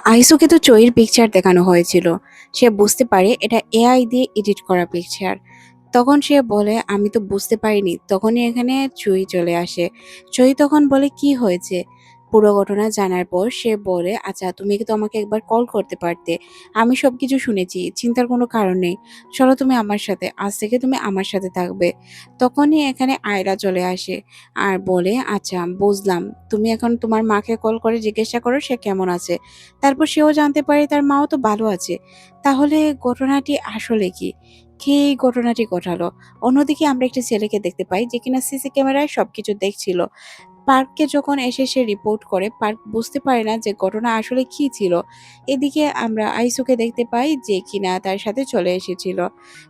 আইসুকে তো চইর পিকচার দেখানো হয়েছিল। সে বুঝতে পারে এটা এআই দিয়ে এডিট করা পিকচার। তখন সে বলে, আমি তো বুঝতে পারিনি। তখনই এখানে চুই চলে আসে। চুই তখন বলে, কি হয়েছে? পুরো ঘটনা জানার পর সে বলে, আচ্ছা তুমি কি তো আমাকে একবার কল করতে পারতে? আমি সবকিছু শুনেছি, চিন্তার কোনো কারণ নেই। চলো তুমি আমার সাথে, আজ থেকে তুমি আমার সাথে থাকবে। তখনই এখানে আয়রা চলে আসে আর বলে, আচ্ছা বুঝলাম, তুমি এখন তোমার মাকে কল করে জিজ্ঞাসা করো সে কেমন আছে। তারপর সেও জানতে পারে তার মাও তো ভালো আছে। তাহলে ঘটনাটি আসলে কি? কে এই ঘটনাটি ঘটালো? অন্যদিকে আমরা একটি ছেলেকে দেখতে পাই যে কিনা সিসি ক্যামেরায় সবকিছু দেখছিল। পার্ককে যখন এসে সে রিপোর্ট করে, পার্ক বুঝতে পারে না যে ঘটনা আসলে কি ছিল। এদিকে আমরা আইসুকে দেখতে পাই যে কিনা তার সাথে চলে এসেছিল।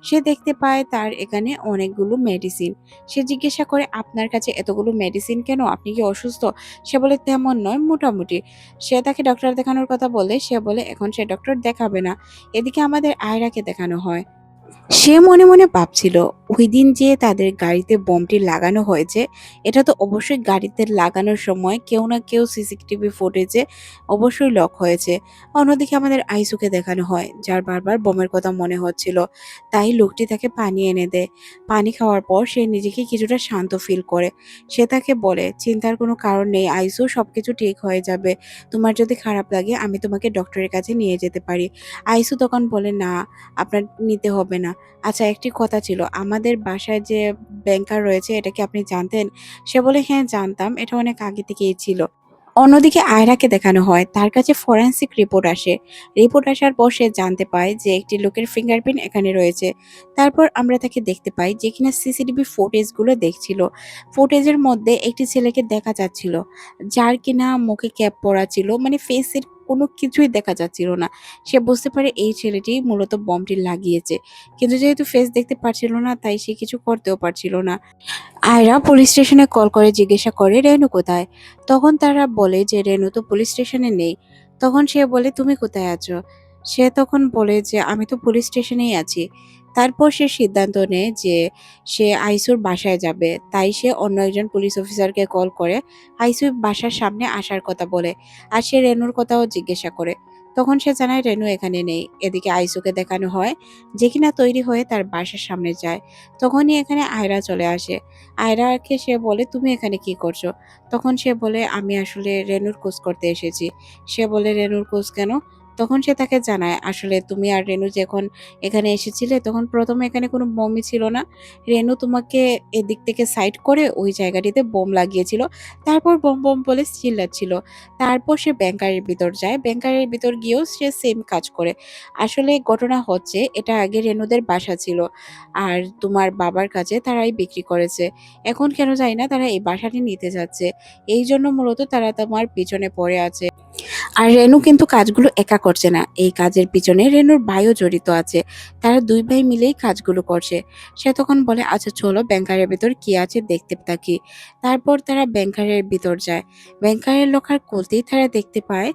সে দেখতে পায় তার এখানে অনেকগুলো মেডিসিন। সে জিজ্ঞাসা করে, আপনার কাছে এতগুলো মেডিসিন কেন? আপনি কি অসুস্থ? সে বলে, তেমন নয়, মোটামুটি। সে তাকে ডক্টর দেখানোর কথা বলে, সে বলে এখন সে ডক্টর দেখাবে না। এদিকে আমাদের আয়রাকে দেখানো হয়। সে মনে মনে ভাবছিল, ওই দিন যে তাদের গাড়িতে বোমটি লাগানো হয়েছে, এটা তো অবশ্যই গাড়িতে লাগানোর সময় কেউ না কেউ সিসিটিভি ফুটেজে অবশ্যই লক হয়েছে। অন্যদিকে আমাদের আইসুকে দেখানো হয়, যার বারবার বোমের কথা মনে হচ্ছিল। তাই লোকটি তাকে পানি এনে দেয়। পানি খাওয়ার পর সে নিজেকে কিছুটা শান্ত ফিল করে। সে তাকে বলে, চিন্তার কোনো কারণ নেই আইসু, সবকিছু ঠিক হয়ে যাবে। তোমার যদি খারাপ লাগে আমি তোমাকে ডক্টরের কাছে নিয়ে যেতে পারি। আইসু তখন বলে, না, আপনার নিতে হবে না। আচ্ছা, একটি কথা ছিল, আমাদের বাসায় যে ব্যাংকার রয়েছে এটা কি আপনি জানতেন? সে বলে, হ্যাঁ জানতাম, এটা অনেক আগে থেকেই ছিল। অন্যদিকে আয়রাকে দেখানো হয়, তার কাছে ফরেনসিক রিপোর্ট আসে। রিপোর্ট আসার পর সে জানতে পায় যে একটি লোকের ফিঙ্গারপ্রিন্ট এখানে রয়েছে। তারপর আমরা তাকে দেখতে পাই যে কিনা সিসিটিভি ফুটেজগুলো দেখছিল। ফুটেজের মধ্যে একটি ছেলেকে দেখা যাচ্ছিল, যার কিনা মুখে ক্যাপ পরা ছিল, মানে ফেসের কোনো কিছুই দেখা যাচ্ছিল না। সে বুঝতে পারে এই ছেলেটি মূলত বমটি লাগিয়েছে। কিন্তু যেহেতু ফেস দেখতে পারছিল না, তাই সে কিছু করতেও পারছিল না। আয়রা পুলিশ স্টেশনে কল করে জিজ্ঞাসা করে, রেনু কোথায়? তখন তারা বলে যে রেনু তো পুলিশ স্টেশনে নেই। তখন সে বলে, তুমি কোথায় আছো? সে তখন বলে যে আমি তো পুলিশ স্টেশনেই আছি। তারপর সে সিদ্ধান্ত নেয় যে সে আইসুর বাসায় যাবে। তাই সে অন্য একজন পুলিশ অফিসারকে কল করে আইসুর বাসার সামনে আসার কথা বলে। আর সে রেনুর কথাও জিজ্ঞাসা করে। তখন সে জানায় রেনু এখানে নেই। এদিকে আইসুকে দেখানো হয় যে কিনা তৈরি হয়ে তার বাসার সামনে যায়। তখনই এখানে আয়রা চলে আসে। আয়রাকে সে বলে, তুমি এখানে কি করছো? তখন সে বলে, আমি আসলে রেনুর খোঁজ করতে এসেছি। সে বলে, রেনুর খোঁজ কেন? তখন সে তাকে জানায়, আসলে তুমি আর রেনু যখন এখানে এসেছিলে তখন প্রথমে এখানে কোনো বোমই ছিল না। রেনু তোমাকে এদিক থেকে সাইড করে ওই জায়গাটিতে বোম লাগিয়েছিল। তারপর বোম বোম বলে চিল্লাচ্ছিল। তারপর সে ব্যাংকারের ভিতর যায়। ব্যাংকারের ভিতর গিয়েও সে সেম কাজ করে। আসলে ঘটনা হচ্ছে, এটা আগে রেনুদের বাসা ছিল। আর তোমার বাবার কাছে তারাই বিক্রি করেছে। এখন কেন জানি না তারা এই বাসাটি নিতে যাচ্ছে। এইজন্য মূলত তারা তোমার পিছনে পড়ে আছে। আর রেনু কিন্তু কাজগুলো একা করছে না। এই কাজের পিছনে রেনুর ভাইও জড়িত আছে। তারা দুই ভাই মিলেই কাজগুলো করছে। সে তখন বলে, আচ্ছা চলো ব্যাংকারের ভিতর কি আছে দেখতে থাকি। তারপর তারা ব্যাংকারের ভিতর যায়। ব্যাংকারের লকার খুলতেই তারা দেখতে পায়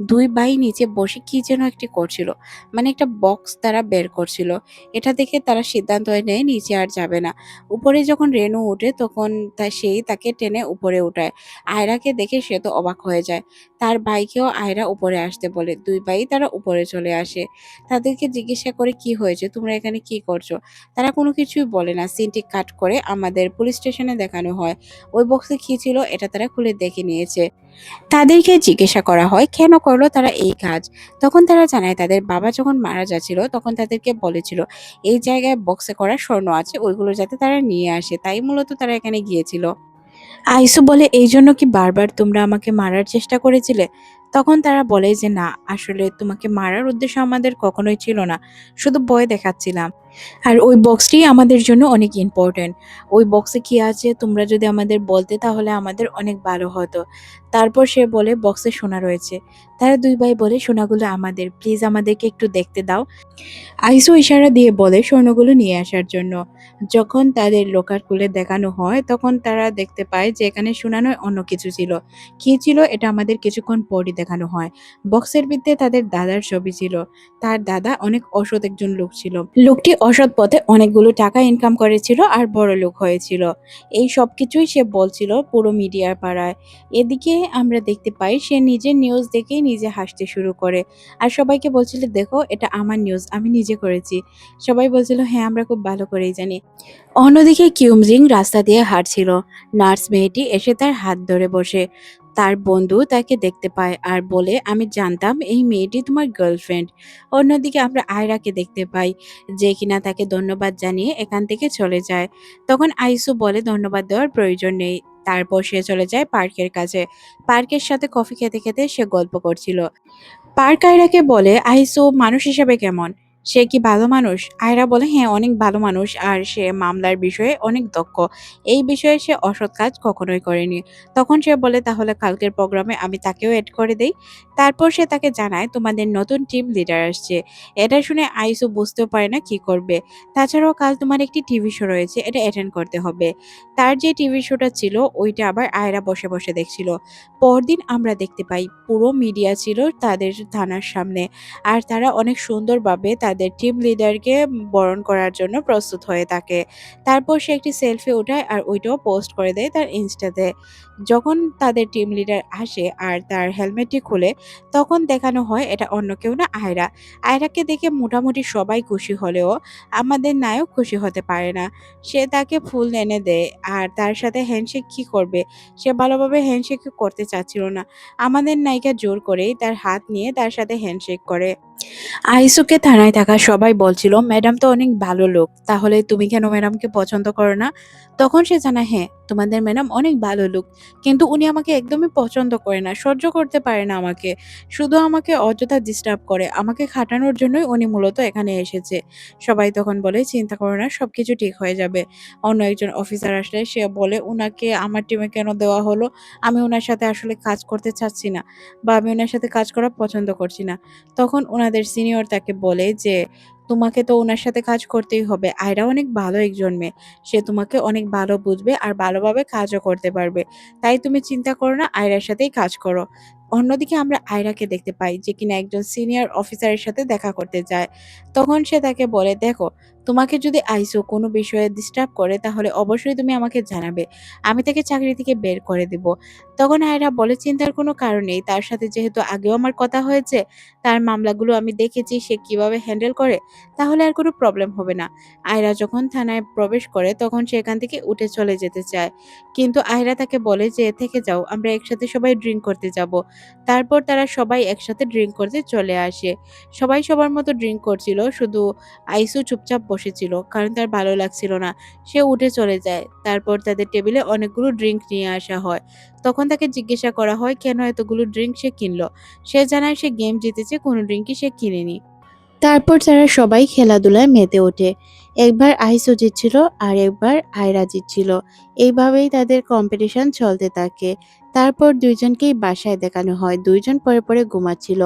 দুই ভাই নিচে বসে কি যেন একটি করছিল। মানে একটা বক্স তারা বের করছিল। এটা দেখে তারা সিদ্ধান্ত নেয় নিচে আর যাবে না। উপরে যখন রেনু ওঠে তখন সেই তাকে টেনে উপরে উঠায়। আয়রাকে দেখে সে তো অবাক হয়ে যায়। তার ভাইকেও আয়রা উপরে আসতে বলে। দুই ভাই তারা উপরে চলে আসে। তাদেরকে জিজ্ঞাসা করে, কি হয়েছে, তোমরা এখানে কি করছো? তারা কোনো কিছুই বলে না। সিনটি কাট করে আমাদের পুলিশ স্টেশনে দেখানো হয়। ওই বক্সে কি ছিল এটা তারা খুলে দেখে নিয়েছে। তাদেরকে জিজ্ঞাসা করা হয় কেন করলো তারা এই কাজ। তখন তারা জানায় তাদের বাবা যখন মারা যাচ্ছিল তখন তাদেরকে বলেছিল এই জায়গায় বক্সে করা স্বর্ণ আছে, ওইগুলো যাতে তারা নিয়ে আসে, তাই মূলত তারা এখানে গিয়েছিল। আইসু বলে, এই জন্য কি বারবার তোমরা আমাকে মারার চেষ্টা করেছিলে? তখন তারা বলে যে না, আসলে তোমাকে মারার উদ্দেশ্য আমাদের কখনোই ছিল না, শুধু ভয় দেখাচ্ছিলাম। আর ওই বক্সটি আমাদের জন্য অনেক ইম্পর্টেন্ট। ওই বক্সে কি আছে তোমরা যদি আমাদের বলতে তাহলে আমাদের অনেক ভালো হতো। তারপর সে বলে, বক্সে সোনা রয়েছে। তারা দুই ভাই বলে, সোনাগুলো আমাদের, প্লিজ আমাদেরকে একটু দেখতে দাও। আইসু ইশারা দিয়ে বলে স্বর্ণগুলো নিয়ে আসার জন্য। যখন তাদের লোকার খুলে দেখানো হয় তখন তারা দেখতে পায় যে এখানে সোনা নয় অন্য কিছু ছিল। কি ছিল এটা আমাদের কিছুক্ষণ পরই দেখানো হয়। বক্সের ভিতরে তাদের দাদার ছবি ছিল। তার দাদা অনেক অসৎ একজন লোক ছিল। লোকটি অসৎ পথে অনেকগুলো টাকা ইনকাম করেছিল আর বড়লোক হয়েছিল। এই সবকিছুই সে বলছিল পুরো মিডিয়ার পাড়ায়। এদিকে আমরা দেখতে পাই সে নিজের নিউজ দেখেই নিজে হাসতে শুরু করে। আর সবাইকে বলছিল, দেখো এটা আমার নিউজ, আমি নিজে করেছি। সবাই বলছিল, হ্যাঁ আমরা খুব ভালো করেই জানি। অন্যদিকে কিউমজিং রাস্তা দিয়ে হাঁটছিল। নার্স মেয়েটি এসে তার হাত ধরে বসে। তার বন্ধু তাকে দেখতে পায় আর বলে, আমি জানতাম এই মেয়েটি তোমার গার্লফ্রেন্ড। অন্যদিকে আমরা আয়রাকে দেখতে পাই, যে কিনা তাকে ধন্যবাদ জানিয়ে এখান থেকে চলে যায়। তখন আইসু বলে ধন্যবাদ দেওয়ার প্রয়োজন নেই। তারপর সে চলে যায় পার্কের কাছে। পার্কের সাথে কফি খেতে খেতে সে গল্প করছিল। পার্ক আয়রাকে বলে, আইসো মানুষ হিসেবে কেমন? সে কি ভালো মানুষ? আয়রা বলে, হ্যাঁ অনেক ভালো মানুষ আর সে মামলার বিষয়ে অনেক দক্ষ। এই বিষয়ে সে অসৎ কাজ কখনোই করেনি। তখন সে বলে, তাহলে কালকের প্রোগ্রামে আমি তাকেও এড করে দেই। তারপর সে তাকে জানায় তোমাদের নতুন টিম লিডার আসছে। এটা শুনে আইসো বুঝতেও পারে না কি করবে। তাছাড়াও কাল তোমার একটি টিভি শো রয়েছে, এটা অ্যাটেন্ড করতে হবে। তার যে টিভি শোটা ছিল ওইটা আবার আয়রা বসে বসে দেখছিল। পরদিন আমরা দেখতে পাই পুরো মিডিয়া ছিল তাদের থানার সামনে। আর তারা অনেক সুন্দরভাবে তাদের টিম লিডারকে বরণ করার জন্য প্রস্তুত হয়ে থাকে। তারপর সে একটি সেলফি ওঠায় আর ওইটাও পোস্ট করে দেয় তার ইনস্টাতে। যখন তাদের টিম লিডার আসে আর তার হেলমেটটি খুলে, তখন দেখানো হয় এটা অন্য কেউ না, আয়রা। আয়রাকে দেখে মোটামুটি সবাই খুশি হলেও আমাদের নায়ক খুশি হতে পারে না। সে তাকে ফুল এনে দেয় আর তার সাথে হ্যান্ডশেক কি করবে, সে ভালোভাবে হ্যান্ডশেক করতে চাচ্ছিল না। আমাদের নায়িকা জোর করেই তার হাত নিয়ে তার সাথে হ্যান্ডশেক করে। আইসুকে থানায় থাকা সবাই বলছিল, ম্যাডাম তো অনেক ভালো লোক, তাহলে তুমি কেন ম্যাডামকে পছন্দ করো না? তখন সে জানা, হ্যাঁ তোমাদের ম্যাডাম অনেক ভালো লোক, কিন্তু উনি আমাকে একদমই পছন্দ করে না, সহ্য করতে পারে না আমাকে। শুধু আমাকে অযথা ডিস্টার্ব করে, আমাকে খাটানোর জন্যই উনি মূলত এখানে এসেছে। সবাই তখন বলে, চিন্তা করো না, সবকিছু ঠিক হয়ে যাবে। অন্য একজন অফিসার আসলে সে বলে, উনাকে আমার টিমে কেন দেওয়া হলো? আমি ওনার সাথে আসলে কাজ করতে চাচ্ছি না, বা আমি ওনার সাথে কাজ করা পছন্দ করছি না। তখন ওনাদের সিনিয়র তাকে বলে যে, তোমাকে তো ওনার সাথে কাজ করতেই হবে। আয়রা অনেক ভালো একজন মেয়ে। সে তোমাকে অনেক ভালো বুঝবে আর ভালোভাবে কাজও করতে পারবে। তাই তুমি চিন্তা করো না, আয়রার সাথেই কাজ করো। অন্যদিকে আমরা আয়রাকে দেখতে পাই যে কিনা একজন সিনিয়র অফিসারের সাথে দেখা করতে যায়। তখন সে তাকে বলে, দেখো তোমাকে যদি আইসো কোনো বিষয়ে ডিস্টার্ব করে তাহলে অবশ্যই তুমি আমাকে জানাবে। আমি তাকে চাকরি থেকে বের করে দিব। তখন আয়রা বলে, চিন্তার কোনো কারণ নেই। তার সাথে যেহেতু আগেও আমার কথা হয়েছে, তার মামলাগুলো আমি দেখেছি সে কিভাবে হ্যান্ডেল করে, তাহলে আর কোনো প্রবলেম হবে না। আয়রা যখন থানায় প্রবেশ করে তখন সে এখান থেকে উঠে চলে যেতে চায়। কিন্তু আয়রা তাকে বলে যে, থেকে যাও, আমরা একসাথে সবাই ড্রিঙ্ক করতে যাব। তারপর তারা সবাই একসাথে ড্রিঙ্ক করতে চলে আসে। সবাই সবার মতো ড্রিঙ্ক করছিল, শুধু আইসু চুপচাপ বসেছিল কারণ তার ভালো লাগছিল না। সে উঠে চলে যায়। তারপর তাদের টেবিলে অনেকগুলো ড্রিঙ্ক নিয়ে আসা হয়। তখন তাকে জিজ্ঞাসা করা হয় কেন এতগুলো ড্রিঙ্ক সে কিনলো। সে জানায় সে গেম জিতেছে, কোনো ড্রিঙ্কই সে কিনেনি। তারপর তারা সবাই খেলাধুলায় মেতে ওঠে। একবার আইসো জিতছিল আর একবার আয়রা জিতছিল। এইভাবেই তাদের কম্পিটিশন চলতে থাকে। তারপর দুইজনকেই বাসায় দেখানো হয়, দুইজন পরে পরে ঘুমাচ্ছিল।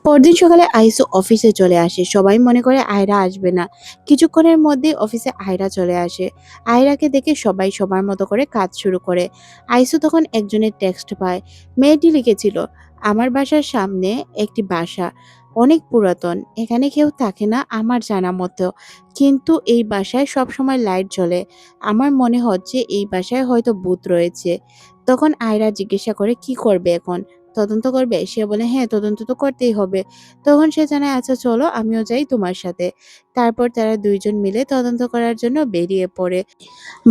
পরদিন সকালে আইসো অফিসে চলে আসে। সবাই মনে করে আয়রা আসবে না। কিছুক্ষণের মধ্যেই অফিসে আয়রা চলে আসে। আয়রাকে দেখে সবাই সবার মতো করে কাজ শুরু করে। আইসো তখন একজনের টেক্সট পায়। মেয়েটি লিখেছিল, আমার বাসার সামনে একটি বাসা, অনেক পুরাতন, এখানে কেউ থাকে না আমার জানা মতো, কিন্তু এই বাসায় সব সময় লাইট জ্বলে। আমার মনে হচ্ছে এই বাসায় হয়তো ভূত রয়েছে। তখন আয়রা জিজ্ঞাসা করে, কি করবে এখন? তদন্ত করবে? সে বলে, হ্যাঁ তদন্ত তো করতেই হবে। তখন সে জানায়, আচ্ছা চলো আমিও যাই তোমার সাথে। তারপর তারা দুইজন মিলে তদন্ত করার জন্য বেরিয়ে পড়ে।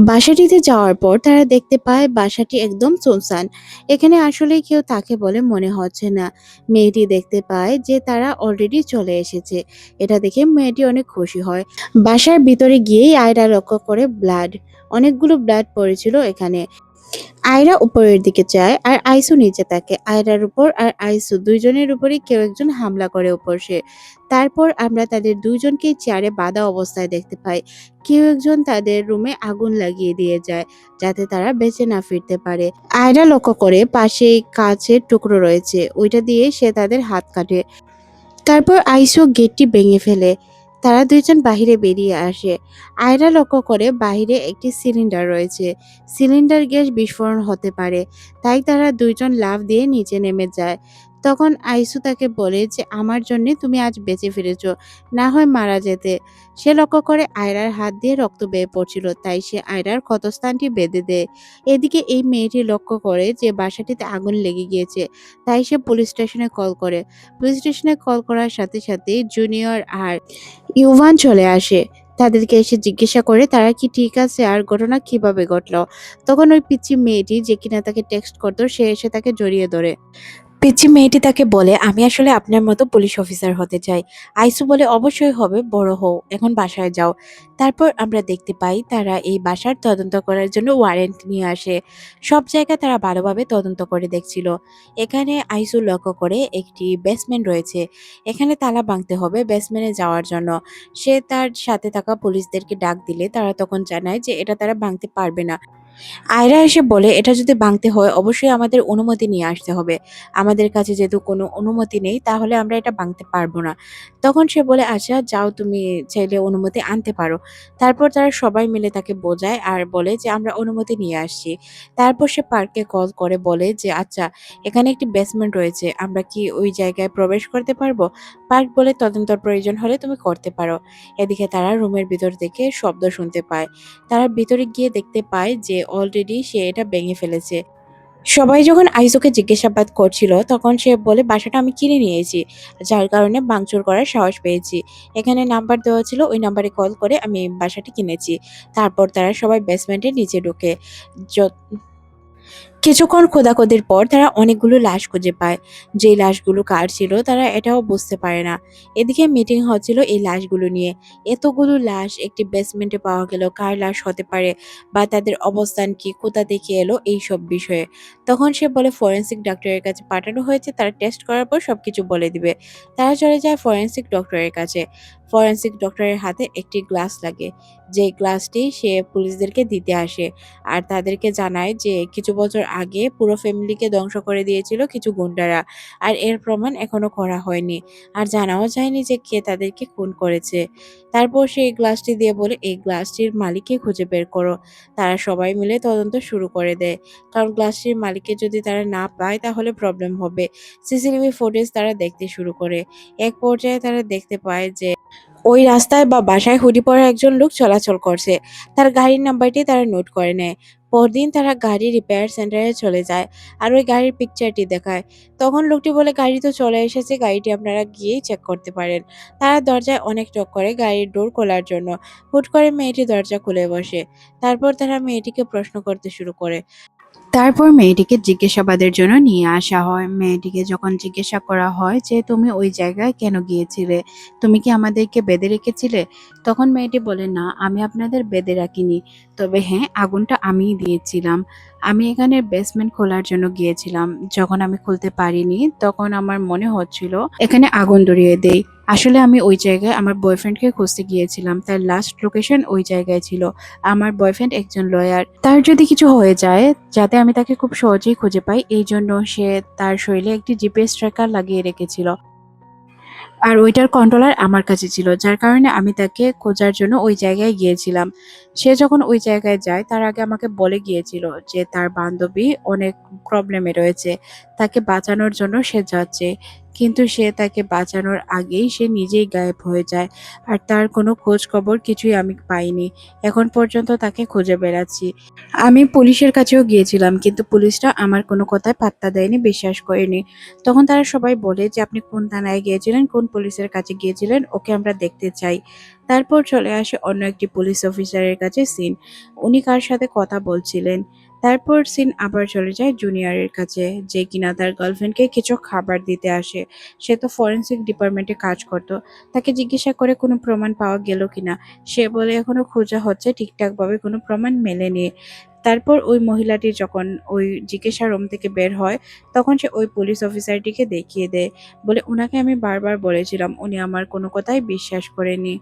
বাসাটিতে যাওয়ার পর তারা দেখতে পায় বাসাটি একদম সুনসান। এখানে আসলে কেউ থাকে বলে মনে হচ্ছে না। মেয়েটি দেখতে পায় যে তারা অলরেডি চলে এসেছে। এটা দেখে মেয়েটি অনেক খুশি হয়। বাসার ভিতরে গিয়েই আয়রা লক্ষ্য করে ব্লাড, অনেকগুলো ব্লাড পড়েছিল এখানে। আয়রা উপরের দিকে যায় আর আইসু নিচে থাকে। আয়রার উপর আর আইসু দুইজনের উপরই কেউ একজন হামলা করে উপর সে। তারপর আমরা তাদের দুইজনকে চেয়ারে বাঁধা অবস্থায় দেখতে পাই। কেউ একজন তাদের রুমে আগুন লাগিয়ে দিয়ে যায় যাতে তারা বেঁচে না ফিরতে পারে। আয়রা লক্ষ্য করে পাশে কাচের টুকরো রয়েছে, ওইটা দিয়ে সে তাদের হাত কাটে। তারপর আইসো গেটটি ভেঙে ফেলে। তারা দুইজন বাহিরে বেরিয়ে আসে। আয়রা লক্ষ্য করে বাহিরে একটি সিলিন্ডার রয়েছে। সিলিন্ডার গ্যাস বিস্ফোরণ হতে পারে, তাই তারা দুইজন লাফ দিয়ে নিচে নেমে যায়। তখন আইসু তাকে বলে যে আমার জন্য তুমি আজ বেঁচে ফিরেছো, না হয় মারা যেতে। সে লক্ষ্য করে আয়রার হাত দিয়ে রক্ত বেয়ে পড়ছিল, তাই সে আয়রার ক্ষতস্থানটি বেঁধে দেয়। এদিকে এই মেয়েটি লক্ষ্য করে যে বাসাটিতে আগুন লেগে গিয়েছে, তাই সে পুলিশ স্টেশনে কল করে। পুলিশ স্টেশনে কল করার সাথে সাথে জুনিয়র আর ইউভান চলে আসে। তাদেরকে এসে জিজ্ঞাসা করে তারা কি ঠিক আছে আর ঘটনা কিভাবে ঘটলো। তখন ওই পিচ্চি মেয়েটি যে কিনা তাকে টেক্সট করতো সে এসে তাকে জড়িয়ে ধরে। পিচ্চি মেয়েটি তাকে বলে আমি আসলে আপনার মতো পুলিশ অফিসার হতে চাই। আইসু বলে অবশ্যই হবে, বড় হও, এখন বাসায় যাও। তারপর আমরা দেখতে পাই তারা এই বাসার তদন্ত করার জন্য ওয়ারেন্ট নিয়ে আসে। সব জায়গায় তারা ভালোভাবে তদন্ত করে দেখছিল। এখানে আইসু লক্ষ্য করে একটি বেসমেন্ট রয়েছে, এখানে তালা ভাঙতে হবে বেসমেন্টে যাওয়ার জন্য। সে তার সাথে থাকা পুলিশদেরকে ডাক দিলে তারা তখন জানায় যে এটা তারা ভাঙতে পারবে না। আয়রা এসে বলে এটা যদি ভাঙতে হয় অবশ্যই আমাদের অনুমতি নিয়ে আসতে হবে। আমাদের কাছে যেহেতু কোনো অনুমতি নেই তাহলে আমরা এটা ভাঙতে পারবো না। তখন সে বলে আচ্ছা যাও, তুমি চাইলে অনুমতি আনতে পারো। তারপর তারা সবাই মিলে তাকে বোঝায় আর বলে যে আমরা অনুমতি নিয়ে আসছি। তারপর সে পার্কে কল করে বলে যে আচ্ছা, এখানে একটি বেসমেন্ট রয়েছে, আমরা কি ওই জায়গায় প্রবেশ করতে পারবো? পার্ক বলে তদন্তর প্রয়োজন হলে তুমি করতে পারো। এদিকে তারা রুমের ভিতর থেকে শব্দ শুনতে পায়। তারা ভিতরে গিয়ে দেখতে পায় যে অলরেডি সে এটা ভেঙে ফেলেছে। সবাই যখন আইজোকে জিজ্ঞাসাবাদ করছিল তখন সে বলে বাসাটা আমি কিনে নিয়েছি, যার কারণে ভাঙচুর করার সাহস পেয়েছি। এখানে নাম্বার দেওয়া ছিল, ওই নাম্বারে কল করে আমি বাসাটি কিনেছি। তারপর তারা সবাই বেসমেন্টের নিচে ঢোকে। কিছুক্ষণ খোদাখুদির পর তারা অনেকগুলো লাশ খুঁজে পায়। যেই লাশগুলো কার ছিল তারা এটাও বুঝতে পারে না। এদিকে মিটিং হচ্ছিল এই লাশগুলো নিয়ে। এতগুলো লাশ একটি বেসমেন্টে পাওয়া গেল, কার লাশ হতে পারে বা তাদের অবস্থান কি, কোথা থেকে এলো, এইসব বিষয়ে। তখন সে বলে ফরেন্সিক ডক্টরের কাছে পাঠানো হয়েছে, তারা টেস্ট করার পর সবকিছু বলে দিবে। তারা চলে যায় ফরেন্সিক ডক্টরের কাছে। ফরেন্সিক ডক্টরের হাতে একটি গ্লাস লাগে, যে গ্লাসটি সে পুলিশদেরকে দিতে আসে আর তাদেরকে জানায় যে কিছু বছর আগে পুরো ফ্যামিলিকে ধ্বংস করে দিয়েছিল কিছু গুন্ডারা, আর এর প্রমাণ এখনো করা হয়নি, আর জানাও যায়নি যে কে তাদেরকে খুন করেছে। তারপর সে এই গ্লাসটি দিয়ে বলে এই গ্লাসটির মালিককে খুঁজে বের করো। তারা সবাই মিলে তদন্ত শুরু করে দেয়, কারণ গ্লাসটির মালিককে যদি তারা না পায় তাহলে প্রবলেম হবে। সিসিটিভি ফুটেজ তারা দেখতে শুরু করে। এক পর্যায়ে তারা দেখতে পায় যে ওই রাস্তায় বা বাসায় হুডি পরা একজন লোক চলাচল করছে। তার গাড়ির নাম্বারটি তারা নোট করে নেয়। পরদিন তারা গাড়ি রিপেয়ার সেন্টারে চলে যায় আর ওই গাড়ির পিকচারটি দেখায়। তখন লোকটি বলে গাড়ি তো চলে এসেছে, গাড়িটি আপনারা গিয়েই চেক করতে পারেন। তারা দরজায় অনেক টক করে গাড়ির ডোর খোলার জন্য। হুট করে মেয়েটি দরজা খুলে বসে। তারপর তারা মেয়েটিকে প্রশ্ন করতে শুরু করে। তারপর মেয়েটিকে জিজ্ঞাসাবাদের জন্য নিয়ে আসা হয়। মেয়েটিকে যখন জিজ্ঞাসা করা হয় যে তুমি ওই জায়গায় কেন গিয়েছিলে, তুমি কি আমাদেরকে বেঁধে রেখেছিলে? তখন মেয়েটি বলে না, আমি আপনাদের বেঁধে রাখিনি, তবে হ্যাঁ আগুনটা আমিই দিয়েছিলাম। আমি এখানে বেসমেন্ট খোলার জন্য গিয়েছিলাম, যখন আমি খুলতে পারিনি তখন আমার মনে হচ্ছিল এখানে আগুন ধরিয়ে দেই। আসলে আমি ওই জায়গায় আমার বয়ফ্রেন্ডকে খুঁজতে গিয়েছিলাম, তার লাস্ট লোকেশন ওই জায়গায় ছিল। আমার বয়ফ্রেন্ড একজন লয়ার, তার যদি কিছু হয়ে যায় যাতে আমি তাকে খুব সহজেই খুঁজে পাই, এই জন্য সে তার শরীরে একটি জিপিএস ট্র্যাকার লাগিয়ে রেখেছিল। আর ওইটার কন্ট্রোলার আমার কাছে ছিল, যার কারণে আমি তাকে খোঁজার জন্য ওই জায়গায় গিয়েছিলাম। সে যখন ওই জায়গায় যায় তার আগে আমাকে বলে গিয়েছিল যে তার বান্ধবী অনেক প্রবলেমে রয়েছে, তাকে বাঁচানোর জন্য সে যাচ্ছে। কিন্তু সে তাকে বাঁচানোর আগেই সে নিজেই গায়েব হয়ে যায়, আর তার কোনো খোঁজ খবর কিছুই আমি পাইনি। এখন পর্যন্ত তাকে খুঁজে বেড়াচ্ছি। আমি পুলিশের কাছেও গিয়েছিলাম কিন্তু পুলিশরা আমার কোনো কথায় পাত্তা দেয়নি, বিশ্বাস করেনি। তখন তারা সবাই বলে যে আপনি কোন থানায় গিয়েছিলেন, কোন পুলিশের কাছে গিয়েছিলেন, ওকে আমরা দেখতে চাই। তারপর চলে আসে অন্য একটি পুলিশ অফিসারের কাছে সিন, উনি কার সাথে কথা বলছিলেন। তারপর সিন আবার চলে যায় জুনিয়রের কাছে, যে কিনা তার গার্লফ্রেন্ডকে কিছু খাবার দিতে আসে। সে তো ফরেন্সিক ডিপার্টমেন্টে কাজ করতো। তাকে জিজ্ঞাসা করে কোনো প্রমাণ পাওয়া গেল কিনা। সে বলে এখনো খোঁজা হচ্ছে, ঠিকঠাক ভাবে কোনো প্রমাণ মেলেনি। তারপর ওই মহিলাটি যখন ওই জিজ্ঞাসা রুম থেকে বের হয় তখন সে ওই পুলিশ অফিসারটিকে দেখিয়ে দেয়, বলে উনাকে আমি বারবার বলেছিলাম, উনি আমার কোনো কথাই বিশ্বাস করেনি।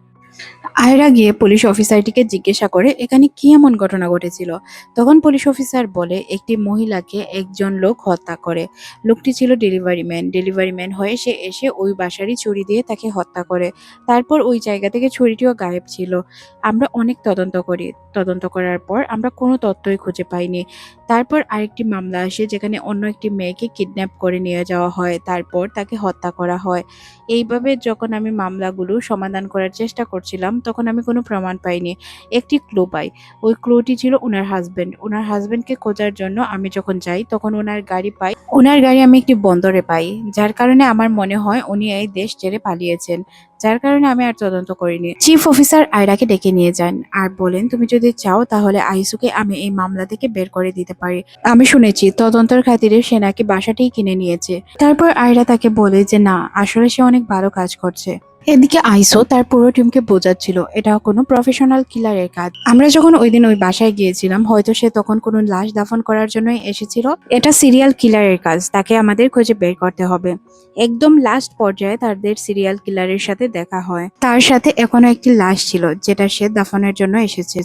আয়রা গিয়ে পুলিশ অফিসারটিকে জিজ্ঞাসা করে এখানে কি এমন ঘটনা ঘটেছিল। তখন পুলিশ অফিসার বলে একটি মহিলাকে একজন লোক হত্যা করে। লোকটি ছিল ডেলিভারি ম্যান হয়ে সে এসে ওই বাসারই ছুরি দিয়ে তাকে হত্যা করে। তারপর ওই জায়গা থেকে ছুরিটিও গায়েব ছিল। আমরা অনেক তদন্ত করি। তদন্ত করার পর আমরা কোনো তথ্যই খুঁজে পাইনি। তারপর আরেকটি মামলা আসে যেখানে অন্য একটি মেয়েকে কিডন্যাপ করে নিয়ে যাওয়া হয়, তারপর তাকে হত্যা করা হয়। এইভাবে যখন আমি মামলাগুলো সমাধান করার চেষ্টা করছিলাম তখন আমি কোনো প্রমাণ পাইনি। একটি ক্লু পাই। ওই ক্লুটি ছিল উনার হাজবেন্ড। উনার হাজবেন্ডকে খোঁজার জন্য আমি যখন যাই তখন উনার গাড়ি পাই। উনার গাড়ি আমি একটি বন্দরে পাই, যার কারণে আমার মনে হয় উনি এই দেশ ছেড়ে পালিয়েছেন। যার কারণে আমি আর তদন্ত করিনি। চিফ অফিসার আয়রাকে ডেকে নিয়ে যান আর বলেন তুমি যদি চাও তাহলে আইসুকে আমি এই মামলা থেকে বের করে দিতে পারি। আমি শুনেছি তদন্তের খাতিরে সে নাকি বাসাটিই কিনে নিয়েছে। তারপর আয়রা তাকে বলে যে না, আসলে সে অনেক ভালো কাজ করছে। এদিকে আইসো তার পুরো টিমকে বোঝাচ্ছিল এটা কোনো প্রফেশনাল কিলারের কাজ। আমরা যখন ওই দিন ওই বাসায় গিয়েছিলাম হয়তো সে তখন কোনো লাশ দাফন করার জন্যই এসেছিল। এটা সিরিয়াল কিলারের কাজ, তাকে আমাদের খুঁজে বের করতে হবে। একদম লাস্ট পর্যায়ে তাদের সিরিয়াল কিলারের সাথে দেখা হয়। তার সাথে এখনো একটি লাশ ছিল যেটা সে দাফনের জন্য এসেছে।